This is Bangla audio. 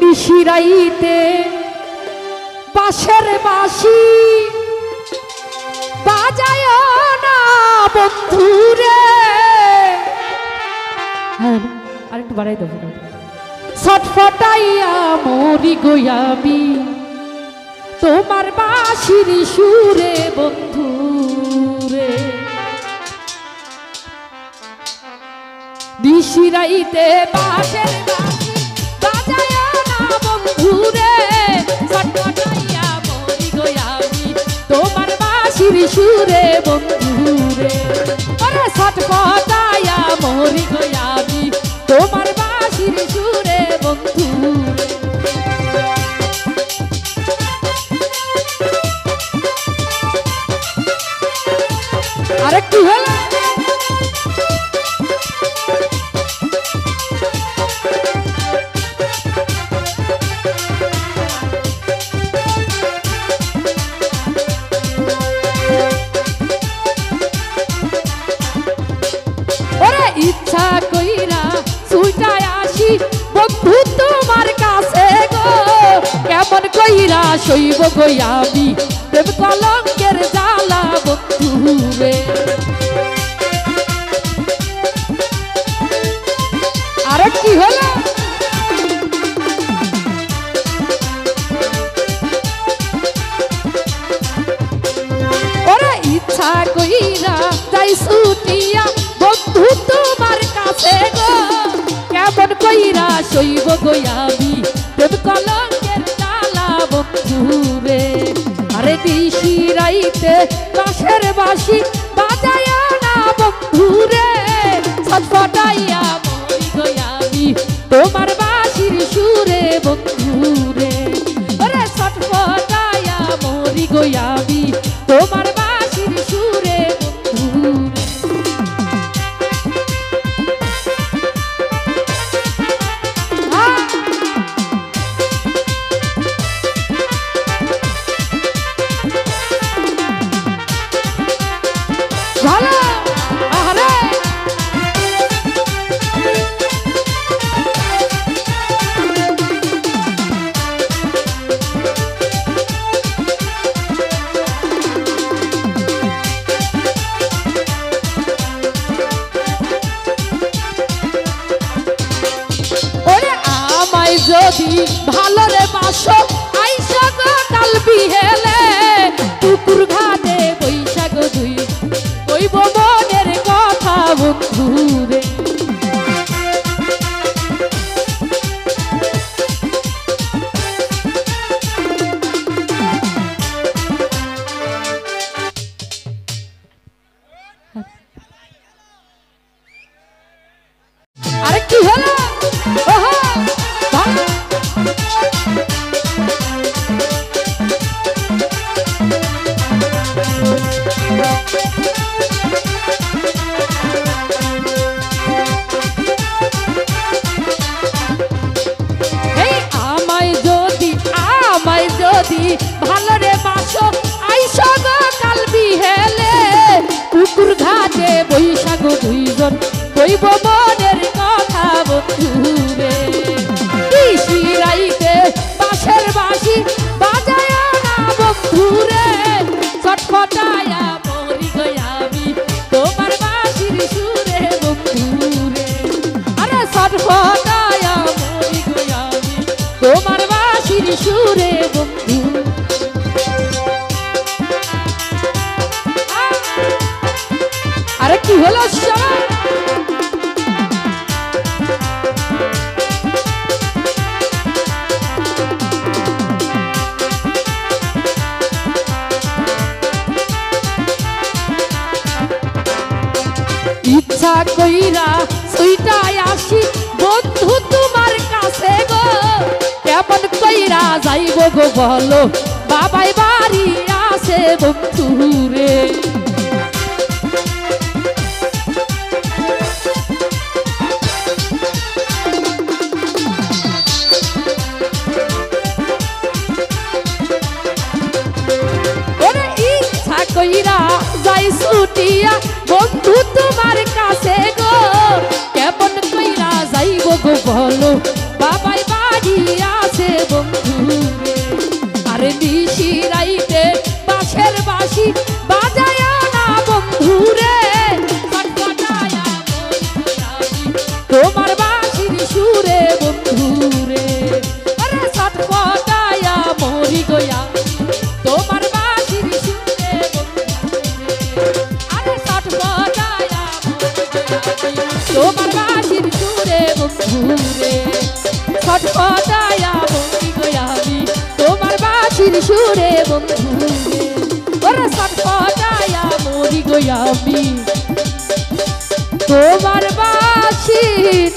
নিশিরাইতে বাঁশের বাঁশি বাজায় না বন্ধুরে। আরেকটু বাড়াই দেবো। ছটফটাইয়া মরি গোয়াবি তোমার বাঁশির সুরে বন্ধুরে। নিশিরাইতে বাঁশের বাঁশি বাজায় না বন্ধুরে। ছটফটাইয়া মরি গোয়াবি তোমার বাঁশির সুরে বন্ধুরে। আরে ছটফটাইয়া মরি গোয়াবি তোমার বাঁশির সুরে বন্ধুরে। আরেকটু হলো ইচ্ছা কইরা ছুটায় আসি বন্ধু তোমার কাছে গো। কেমন কইরা সইব গো আমি প্রেম কলঙ্কের জ্বালা বন্ধুরে। আরে কি হলো ওরা ইচ্ছা কইরা যাই ছুটিয়া বন্ধু তোমার কাছে গো। কেমন কইরা সইব গো আমি প্রেম কলঙ্কের জ্বালা বন্ধুরে। আরে নিশিরাইতে বাঁশের বাঁশি বাজায় না বন্ধুরে। ছটফটাইয়া মরি গো আমি তোমার বাঁশির সুরে বন্ধুরে। আরে ছটফটাইয়া মরি গো আমি তোমার বাঁশির সুরে বন্ধুরে। যদি ভালো রে বাসো আইসা গো কাল বিহেলে পুকুর ঘাটে বৈশাখ দুই কইব মনের কথা বন্ধুরে। আরে কি হলো ওহো ভালো রে বাসো আইসা গো কাল বিহেলে পুকুর ঘাটে বৈশাখ দুইজন কইব মনের কথা বন্ধুরে। নিশিরাইতে বাঁশের বাঁশি বাজায় না বন্ধুরে। ছটফটাইয়া মরি গো আমি তোমার বাঁশির সুরে বন্ধুরে। আরে ছটফটাইয়া মরি গো আমি তোমার বাঁশির সুরে বন্ধু। আরে কি হলো সবাই ইচ্ছা কইরা ছুটায় আসি বন্ধু তোমার কাছে গো। কেমন কইরা যাইব গো বলো বাবাই বাড়ি আছে বন্ধুরে। ইচ্ছা কইরা যাই ছুটিয়া বন্ধু তোমার কাছে গো। কেমন কইরা যাইব গো বলো বাবাই বাড়ি বন্ধু রে ছটফটায়া মরি গো আমি তোমার বাঁশির সুরে বন্ধু রে ওরে ছটফটায়া মরি গো আমি তোমার বাঁশির